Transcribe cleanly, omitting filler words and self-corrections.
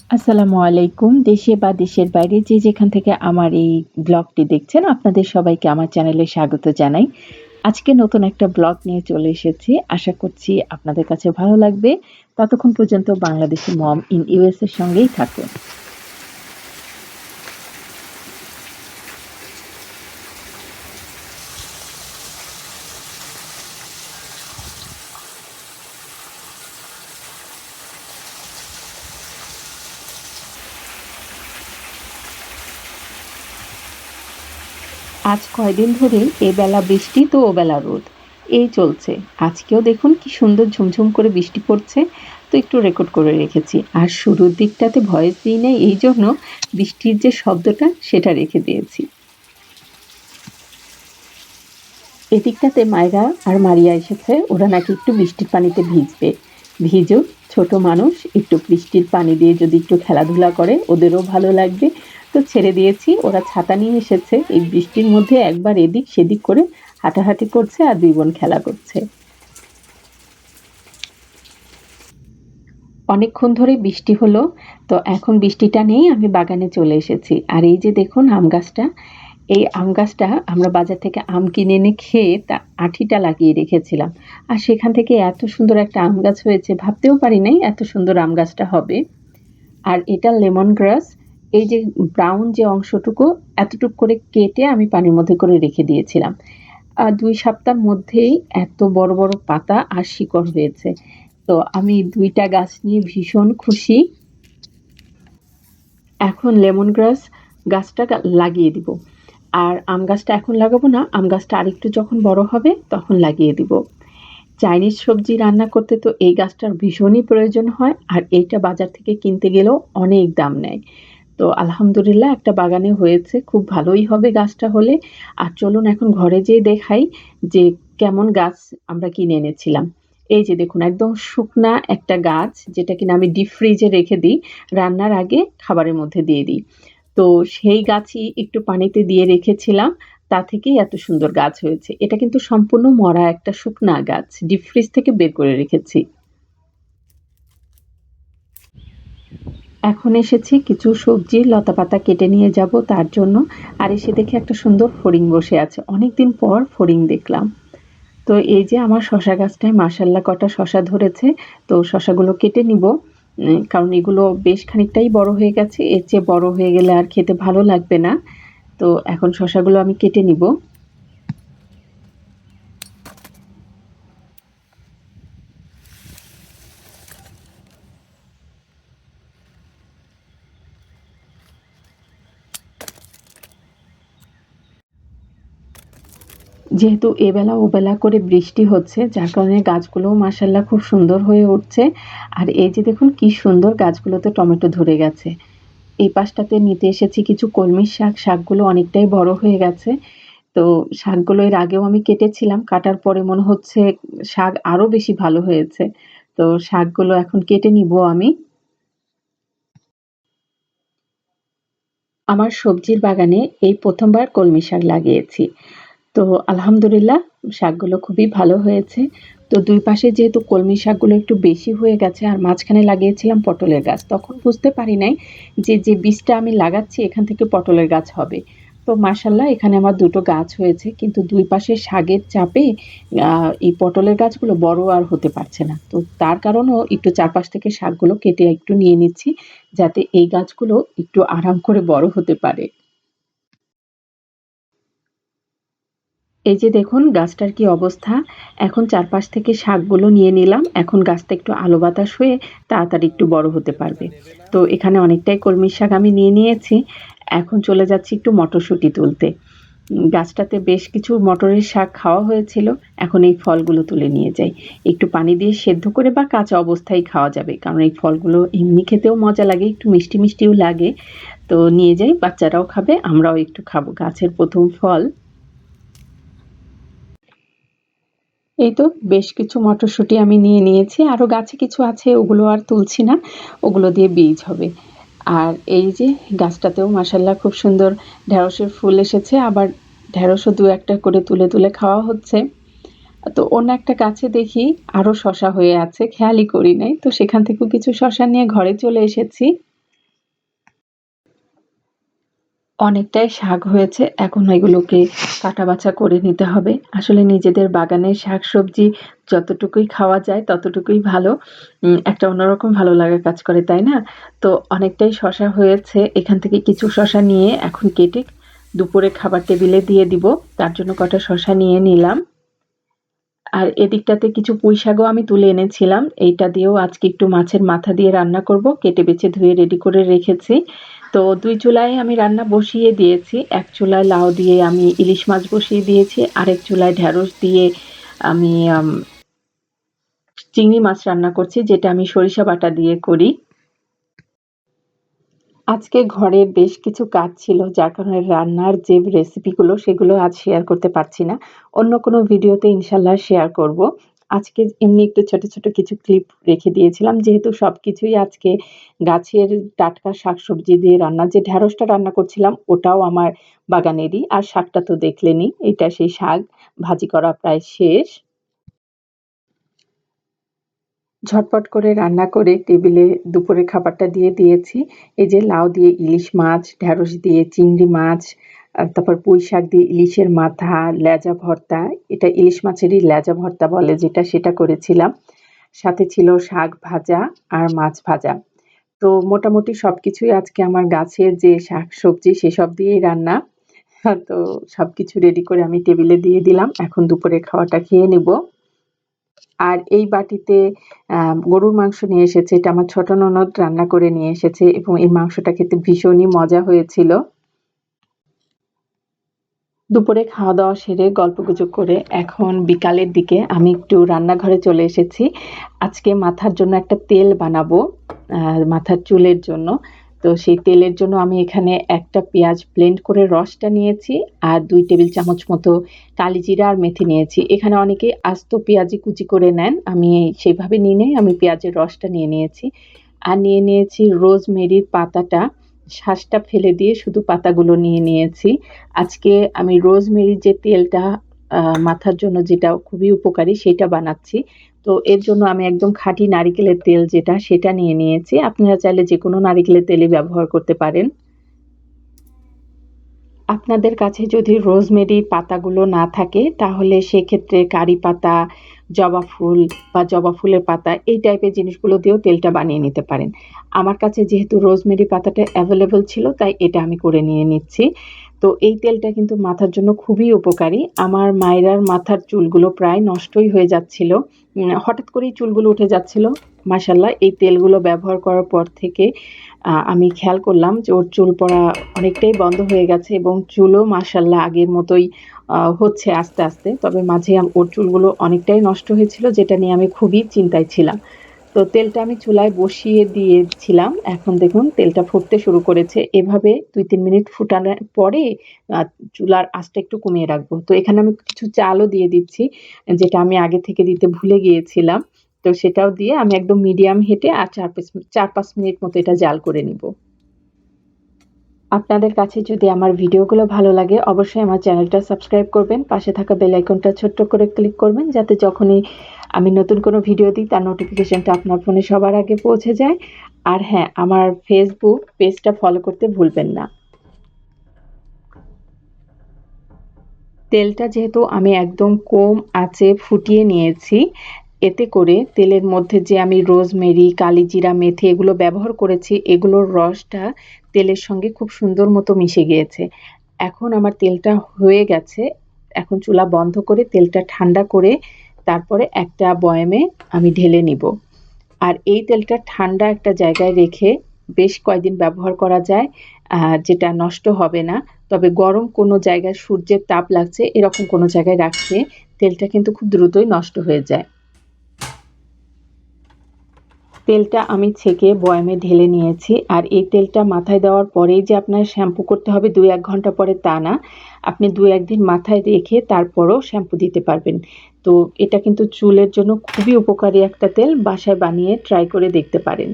আসসালামু আলাইকুম। দেশে বা দেশের বাইরে যে যেখান থেকে আমার এই ব্লগটি দেখছেন, আপনাদের সবাইকে আমার চ্যানেলে স্বাগত জানাই। আজকে নতুন একটা ব্লগ নিয়ে চলে এসেছি। আশা করছি আপনাদের কাছে ভালো লাগবে। ততক্ষণ পর্যন্ত বাংলাদেশি মম ইন ইউএস এর সঙ্গেই থাকুন। আজ কয়দিন ধরেই এবেলা বৃষ্টি তো ওবেলা রোদ। এই চলছে। আজকেও দেখুন কি সুন্দর ঝুমঝুম করে বৃষ্টি পড়ছে। তো একটু রেকর্ড করে রেখেছি। আর শুরুর দিকটাতে ভয়েস দিই নাই এইজন্য বৃষ্টির যে শব্দটা সেটা রেখে দিয়েছি। এদিকটাতে মায়রা আর মারিয়া এসেছে। ওরা নাকি একটু বৃষ্টির পানিতে ভিজবে। ভিজুক, ছোট মানুষ, একটু বৃষ্টির পানি দিয়ে যদি একটু খেলাধুলা করে ওদেরও ভালো লাগবে। তো ছেড়ে দিয়েছি। ওরা ছাতা নিয়ে এসেছে। এই বৃষ্টির মধ্যে একবার এদিক সেদিক করে হাঁটাহাঁটি করছে আর ২ বোন খেলা করছে। অনেকক্ষণ ধরে বৃষ্টি হলো। তো এখন বৃষ্টিটা নেই, আমি বাগানে চলে এসেছি। আর এই যে দেখুন আম গাছটা, এই আম গাছটা আমরা বাজার থেকে আম কিনে এনে খেয়ে তা আঁঠিটা লাগিয়ে রেখেছিলাম। আর সেখান থেকে এত সুন্দর একটা আম গাছ হয়েছে, ভাবতেও পারি নাই এত সুন্দর আম গাছটা হবে। আর এটা লেমন গ্রাস। এই যে ব্রাউন যে অংশটুকু এতটুক করে কেটে আমি পানির মধ্যে করে রেখে দিয়েছিলাম। ২ সপ্তাহের মধ্যেই এত বড়, বড় পাতা আর শিকড় হয়েছে। তো আমি ২ টা গাছ নিয়ে ভীষণ খুশি। এখন লেমন গ্রাস গাছটা লাগিয়ে দিব। আর আম গাছটা এখন লাগাবো না, আম গাছটা আরেকটু যখন বড় হবে তখন লাগিয়ে দিব। চাইনিজ সবজি রান্না করতে তো এই গাছটার ভীষণই প্রয়োজন হয়। আর এইটা বাজার থেকে কিনতে গেলেও অনেক দাম নেয়। তো আলহামদুলিল্লাহ একটা বাগানে হয়েছে, খুব ভালোই হবে গাছটা হলে। আর চলুন এখন ঘরে যেয়ে দেখাই যে কেমন গাছ আমরা কিনে এনেছিলাম। এই যে দেখুন একদম শুকনা একটা গাছ, যেটা কিনা আমি ডিপ ফ্রিজে রেখে দিই, রান্নার আগে খাবারের মধ্যে দিয়ে দিই। তো সেই গাছই একটু পানিতে দিয়ে রেখেছিলাম, তা থেকেই এত সুন্দর গাছ হয়েছে। এটা কিন্তু সম্পূর্ণ মরা একটা শুকনা গাছ, ডিপ ফ্রিজ থেকে বের করে রেখেছি। এখন এসেছি কিছু সবজির লতাপাতা কেটে নিয়ে যাব তার জন্য। আর এসে দেখি একটা সুন্দর ফড়িং বসে আছে। অনেকদিন পর ফড়িং দেখলাম। তো এই যে আমার শসা গাছটায় মাশাআল্লাহ কটা শসা ধরেছে। তো শসাগুলো কেটে নিব। কারণ এগুলো বেশ খানিকটাই বড় হয়ে গেছে। এর চেয়ে বড় হয়ে গেলে আর খেতে ভালো লাগবে না। তো এখন শসাগুলো আমি কেটে নিব। যেহেতু এবেলা ওবেলা করে বৃষ্টি হচ্ছে, যার কারণে গাছগুলোও মাশাআল্লাহ খুব সুন্দর হয়ে উঠছে। আর এই যে দেখুন কি সুন্দর গাছগুলোতে টমেটো ধরে গেছে। এই পাশটাতে নিতে এসেছি কিছু কলমির শাক। শাকগুলো অনেকটাই বড় হয়ে গেছে। তো শাকগুলো এর আগেও আমি কেটেছিলাম। কাটার পরে মনে হচ্ছে শাক আরো বেশি ভালো হয়েছে। তো শাকগুলো এখন কেটে নিব আমি। আমার সবজির বাগানে এই ১ম বার কলমি শাক লাগিয়েছি। তো আলহামদুলিল্লাহ শাকগুলো খুবই ভালো হয়েছে। তো ২ পাশে যেহেতু কলমি শাকগুলো একটু বেশি হয়ে গেছে আর মাঝখানে লাগিয়েছিলাম পটলের গাছ। তখন বুঝতে পারি নাই যে বীজটা আমি লাগাচ্ছি এখান থেকে পটলের গাছ হবে। তো মাশাআল্লাহ এখানে আমার ২ টো গাছ হয়েছে। কিন্তু ২ পাশে শাকের চাপে আ এই পটলের গাছগুলো বড় আর হতে পারছে না। তো তার কারণেও একটু চারপাশ থেকে শাকগুলো কেটে একটু নিয়ে নিচ্ছি, যাতে এই গাছগুলো একটু আরাম করে বড় হতে পারে। এই যে দেখুন গাছটার কি অবস্থা। এখন চারপাশ থেকে শাকগুলো নিয়ে নিলাম। এখন গাছটা একটু আলো বাতাস হয়ে তাড়াতাড়ি একটু বড় হতে পারবে। তো এখানে অনেকটাই কলমির শাক আমি নিয়ে নিয়েছি। এখন চলে যাচ্ছি একটু মটরশুঁটি তুলতে। গাছটাতে বেশ কিছু মটরের শাক খাওয়া হয়েছিল। এখন এই ফলগুলো তুলে নিয়ে যাই। একটু পানি দিয়ে সেদ্ধ করে বা কাঁচা অবস্থায় খাওয়া যাবে। কারণ এই ফলগুলো এমনি খেতেও মজা লাগে, একটু মিষ্টি, মিষ্টিও লাগে। তো নিয়ে যাই, বাচ্চারাও খাবে, আমরাও একটু খাবো। গাছের ১ম ফল। এই তো বেশ কিছু মটরশুঁটি আমি নিয়ে নিয়েছি। আরো গাছে কিছু আছে, ওগুলো আর তুলছি না। ওগুলো দিয়ে বীজ হবে। আর এই যে গাছটাতেও মাশাআল্লাহ খুব সুন্দর ঢেঁড়সের ফুল এসেছে। আবার ঢেঁড়সও ২-১ টা করে তুলে, তুলে খাওয়া হচ্ছে। তো অন্য একটা গাছে দেখি আরো শসা হয়ে আছে, খেয়ালই করি নাই। তো সেখান থেকেও কিছু শসা নিয়ে ঘরে চলে এসেছি। অনেকটাই শাক হয়েছে। এখন এগুলোকে কাটা-বাছা করে নিতে হবে। আসলে নিজেদের বাগানের শাকসবজি যতটুকুই খাওয়া যায় ততটুকুই ভালো। একটা অন্যরকম ভালো লাগা কাজ করে, তাই না? তো অনেকটাই শসা হয়েছে। এখান থেকে কিছু শসা নিয়ে এখন কেটে দুপুরে খাবার টেবিলে দিয়ে দিব। তার জন্য কটা শসা নিয়ে নিলাম। আর এদিকটাতে কিছু পুঁইশাকও আমি তুলে এনেছিলাম। এইটা দিয়েও আজকে একটু মাছের মাথা দিয়ে রান্না করব। কেটে বেছে ধুয়ে রেডি করে রেখেছি। তো ২ চুলায় আমি রান্না বসিয়ে দিয়েছি। এক চুলায় লাউ দিয়ে আমি ইলিশ মাছ বসিয়ে দিয়েছি। আরেক চুলায় ঢেঁড়স দিয়ে আমি চিংড়ি মাছ রান্না করছি, যেটা আমি সরিষা বাটা দিয়ে করি। আজকে ঘরের বেশ কিছু কাজ ছিল, যার কারণে রান্নার যে রেসিপিগুলো সেগুলো আজ শেয়ার করতে পারছি না। অন্য কোনো ভিডিওতে ইনশাআল্লাহ শেয়ার করব। আজকে এমনি একটু ছোট, ছোট কিছু ক্লিপ রেখে দিয়েছিলাম। যেহেতু সবকিছুই আজকে গাছের টাটকা শাকসবজি দিয়ে রান্না। যে ঢেঁড়সটা রান্না করছিলাম ওটাও আমার বাগানেরই। আর শাকটা তো দেখলেনই। এটা সেই শাক, ভাজি করা প্রায় শেষ। ঝটপট করে রান্না করে টেবিলে দুপুরের খাবারটা দিয়ে দিয়েছি। এই যে লাউ দিয়ে ইলিশ মাছ, ঢেঁড়স দিয়ে চিংড়ি মাছ, তারপর পুঁইশাক দিয়ে ইলিশের মাথা, লেজা ভর্তা। এটা ইলিশ মাছেরই লেজা ভর্তা বলে যেটা, সেটা করেছিলাম। সাথে ছিল শাক ভাজা আর মাছ ভাজা। তো মোটামুটি সবকিছুই আজকে আমার গাছের যে শাকসবজি সেসব দিয়েই রান্না। তো সবকিছু রেডি করে আমি টেবিলে দিয়ে দিলাম। এখন দুপুরের খাওয়াটা খেয়ে নিব। আর এই বাটিতে গরুর মাংস নিয়ে এসেছে। এটা আমার ছোট ননদ রান্না করে নিয়ে এসেছে এবং এই মাংসটা খেতে ভীষণই মজা হয়েছিল। দুপুরে খাওয়া-দাওয়া সেরে গল্পগুজব করে এখন বিকালের দিকে আমি একটু রান্নাঘরে চলে এসেছি। আজকে মাথার জন্য একটা তেল বানাবো, মাথার চুলের জন্য। তো সেই তেলের জন্য আমি এখানে একটা পেঁয়াজ ব্লেন্ড করে রসটা নিয়েছি আর ২ টেবিল চামচ মতো কালিজিরা আর মেথি নিয়েছি। এখানে অনেকেই আস্ত পেঁয়াজি কুচি করে নেন। আমি সেভাবে নিই নাই, আমি পেঁয়াজের রসটা নিয়ে নিয়েছি। আর নিয়ে নিয়েছি রোজমেরির পাতাটা, শাঁসটা ফেলে দিয়ে শুধু পাতাগুলো নিয়ে নিয়েছি। আজকে আমি রোজমেরির যে তেলটা মাথার জন্য যেটা খুবই উপকারী সেটা বানাচ্ছি। তো এর জন্য আমি একদম খাঁটি নারিকেলের তেল যেটা সেটা নিয়ে নিয়েছি। আপনারা চাইলে যেকোনো নারিকেলের তেলই ব্যবহার করতে পারেন। আপনাদের কাছে যদি রোজমেরির পাতাগুলো না থাকে তাহলে সেক্ষেত্রে কারি পাতা, জবা ফুল বা জবা ফুলের পাতা এই টাইপের জিনিসগুলো দিয়েও তেলটা বানিয়ে নিতে পারেন। আমার কাছে যেহেতু রোজমেরি পাতাটা অ্যাভেলেবল ছিল তাই এটা আমি করে নিয়ে নিচ্ছি। তো এই তেলটা কিন্তু মাথার জন্য খুবই উপকারী। আমার মায়েরার মাথার চুলগুলো প্রায় নষ্টই হয়ে যাচ্ছিল। হঠাৎ করেই চুলগুলো উঠে যাচ্ছিল। মাশাআল্লাহ এই তেলগুলো ব্যবহার করার পর থেকে আমি খেয়াল করলাম যে ওর চুল পড়া অনেকটাই বন্ধ হয়ে গেছে এবং চুলও মাশাআল্লাহ আগের মতোই হচ্ছে আস্তে, আস্তে। তবে মাঝে ওর চুলগুলো অনেকটাই নষ্ট হয়েছিল, যেটা নিয়ে আমি খুবই চিন্তায় ছিলাম। তো তেলটা আমি চুলায় বসিয়ে দিয়েছিলাম। এখন দেখুন তেলটা ফুটতে শুরু করেছে। এভাবে ২-৩ মিনিট ফুটানোর পরে আ চুলার আঁচটা একটু কমিয়ে রাখবো। তো এখানে আমি কিছু চালও দিয়ে দিচ্ছি, যেটা আমি আগে থেকে দিতে ভুলে গিয়েছিলাম। তো সেটাও দিয়ে আমি একদম মিডিয়াম হিটে আর ৪-৫ মিনিট মতো এটা জাল করে নিব। আপনাদের কাছে যদি আমার ভিডিওগুলো ভালো লাগে অবশ্যই আমার চ্যানেলটা সাবস্ক্রাইব করবেন। পাশে থাকা বেল আইকনটা ছোট্ট করে ক্লিক করবেন যাতে যখনই আমি নতুন কোনো ভিডিও দিই তার নোটিফিকেশনটা আপনার ফোনে সবার আগে পৌঁছে যায়। আর হ্যাঁ, আমার Facebook পেজটা ফলো করতে ভুলবেন না। তেলটা যেহেতু আমি একদম কম আঁচে ফুটিয়ে নিয়েছি, এতে করে তেলের মধ্যে যে আমি রোজমেরি, কালিজিরা, মেথি এগুলো ব্যবহার করেছি, এগুলোর রসটা তেলের সঙ্গে খুব সুন্দর মতো মিশে গিয়েছে। এখন আমার তেলটা হয়ে গেছে। এখন চুলা বন্ধ করে তেলটা ঠান্ডা করে তারপরে একটা বয়ামে আমি ঢেলে নিব। আর এই তেলটা ঠান্ডা একটা জায়গায় রেখে বেশ কয়েকদিন ব্যবহার করা যায়, যেটা নষ্ট হবে না। তবে গরম কোনো জায়গায় সূর্যের তাপ লাগছে এরকম কোনো জায়গায় রাখলে তেলটা কিন্তু খুব দ্রুতই নষ্ট হয়ে যায়। তেলটা আমি ছেঁকে বয়ামে ঢেলে নিয়েছি। আর এই তেলটা মাথায় দেওয়ার পরেই যে আপনার শ্যাম্পু করতে হবে ২-১ ঘন্টা পরে তা না। আপনি ২-১ দিন মাথায় রেখে তারপরও শ্যাম্পু দিতে পারবেন। তো এটা কিন্তু চুলের জন্য খুবই উপকারী একটা তেল। বাসায় বানিয়ে ট্রাই করে দেখতে পারেন।